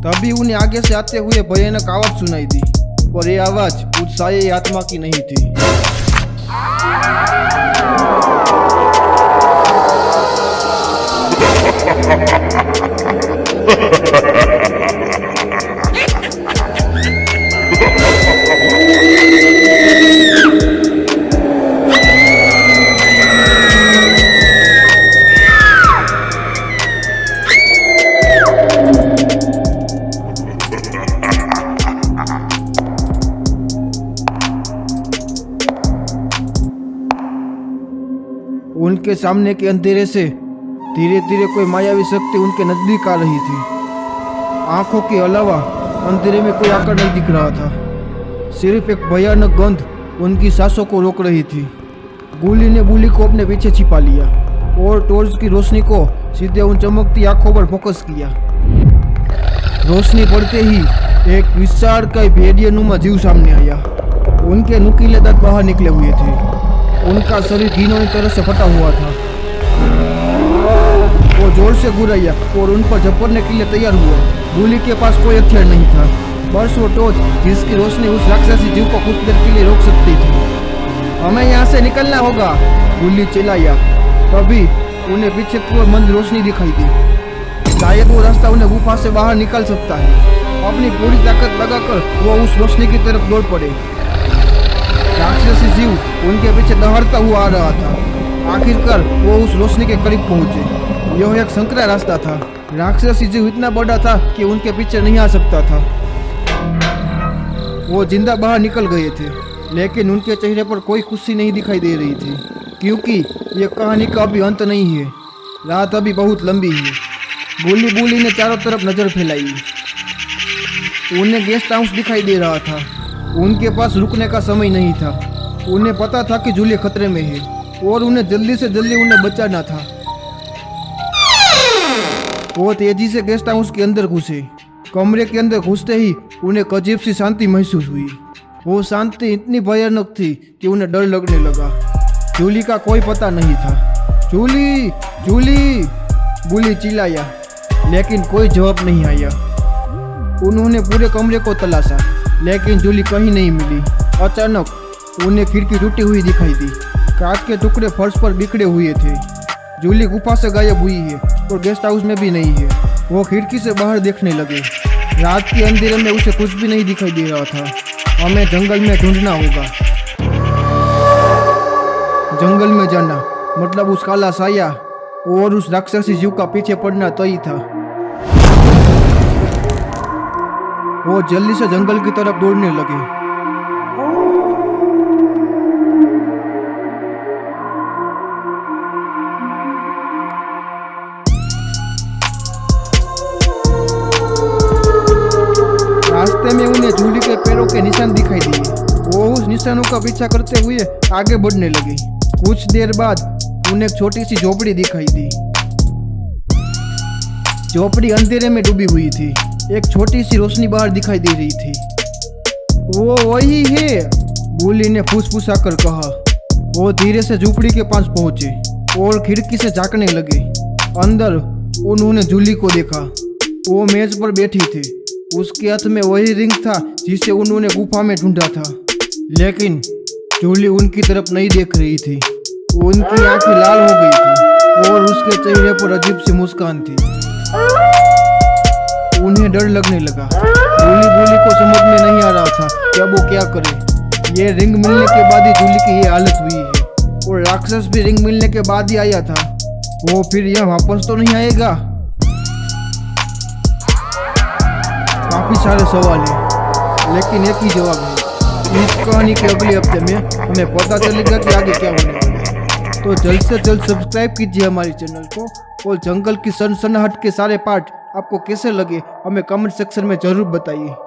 तभी उन्हें आगे से आते हुए भयानक आवाज सुनाई दी, पर यह आवाज उत्साही आत्मा की नहीं थी। उनके सामने के अंधेरे से धीरे धीरे कोई मायावी शक्ति उनके नजदीक आ रही थी। आंखों के अलावा अंधेरे में कोई आकार नहीं दिख रहा था। सिर्फ एक भयानक गंध उनकी सांसों को रोक रही थी। गुली ने बुली को अपने पीछे छिपा लिया और टॉर्च की रोशनी को सीधे उन चमकती आंखों पर फोकस किया। रोशनी पड़ते ही एक विशालकाय भेड़ियानुमा जीव सामने आया। उनके नुकीले दांत बाहर निकले हुए थे। उनका शरीर घिनौनी तरह से फटा हुआ था। वो जोर से गुर्राया और उन पर झपटने के लिए तैयार हुआ। गुली के पास कोई हथियार नहीं था, बस वो टॉर्च जिसकी रोशनी उस राक्षसी जीव को कुछ देर के लिए रोक सकती थी। हमें यहाँ से निकलना होगा, गुली चिल्लाया। तभी उन्हें पीछे की ओर मंद रोशनी दिखाई दी। शायद वो रास्ता उन्हें गुफा से बाहर निकाल सकता है। अपनी पूरी ताकत लगाकर वो उस रोशनी की तरफ दौड़ पड़े। राक्षसी जीव उनके पीछे दहाड़ता हुआ आ रहा था। आखिरकार वो उस रोशनी के करीब पहुंचे। यह एक संकरा रास्ता था। राक्षसी जीव इतना बड़ा था कि उनके पीछे नहीं आ सकता था। वो जिंदा बाहर निकल गए थे, लेकिन उनके चेहरे पर कोई खुशी नहीं दिखाई दे रही थी, क्योंकि यह कहानी का अभी अंत नहीं है। रात अभी बहुत लंबी है। बुली बुली ने चारों तरफ नजर फैलाई। उन्हें गेस्ट हाउस दिखाई दे रहा था। उनके पास रुकने का समय नहीं था। उन्हें पता था कि जूली खतरे में है और उन्हें जल्दी से जल्दी उन्हें बचाना था। वो तेजी से गेस्ट हाउस के अंदर घुसे। कमरे के अंदर घुसते ही उन्हें एक अजीब सी शांति महसूस हुई। वो शांति इतनी भयानक थी कि उन्हें डर लगने लगा। जूली का कोई पता नहीं था। जूली, जूली, बुली चिल्लाया, लेकिन कोई जवाब नहीं आया। उन्होंने पूरे कमरे को तलाशा, लेकिन जूली कहीं नहीं मिली। अचानक उन्हें खिड़की टूटी हुई दिखाई दी। कांच के टुकड़े फर्श पर बिखरे हुए थे। जूली गुफा से गायब हुई है और गेस्ट हाउस में भी नहीं है। वो खिड़की से बाहर देखने लगे। रात के अंधेरे में उसे कुछ भी नहीं दिखाई दे रहा था। हमें जंगल में ढूंढना होगा। जंगल में जाना मतलब उस काला साया और उस राक्षसी जीव का पीछे पड़ना तय था। वो जल्दी से जंगल की तरफ दौड़ने लगे। रास्ते में उन्हें जूली के पैरों के निशान दिखाई दिए। वो उस निशानों का पीछा करते हुए आगे बढ़ने लगे। कुछ देर बाद उन्हें एक छोटी सी झोपड़ी दिखाई दी। झोपड़ी अंधेरे में डूबी हुई थी। एक छोटी सी रोशनी बाहर दिखाई दे रही थी। वो वही है, बुली ने फुसफुसाकर कहा। वो धीरे से झोपड़ी के पास पहुंचे और खिड़की से झांकने लगे। अंदर उन्होंने जूली को देखा। वो मेज पर बैठी थी। उसके हाथ में वही रिंग था जिसे उन्होंने गुफा में ढूंढा था, लेकिन जूली उनकी तरफ नहीं देख रही थी। उनकी आंखें लाल हो गई थी और उसके चेहरे पर अजीब सी मुस्कान थी। उन्हें डर लगने लगा। बुली को समझ में नहीं आ रहा था कि अब वो क्या करे। ये रिंग मिलने के बाद ही जूली की ये हालत हुई है, और राक्षस भी रिंग मिलने के बाद ही आया था। वो फिर यह वापस तो नहीं आएगा? काफी सारे सवाल हैं, लेकिन एक ही जवाब है। इस कहानी के अगले हफ्ते में हमें पता चलेगा कि आगे क्या होने वाला है। तो जल्द से जल्द सब्सक्राइब कीजिए हमारे चैनल को, और जंगल की सनसनाहट के सारे पार्ट आपको कैसे लगे हमें कमेंट सेक्शन में जरूर बताइए।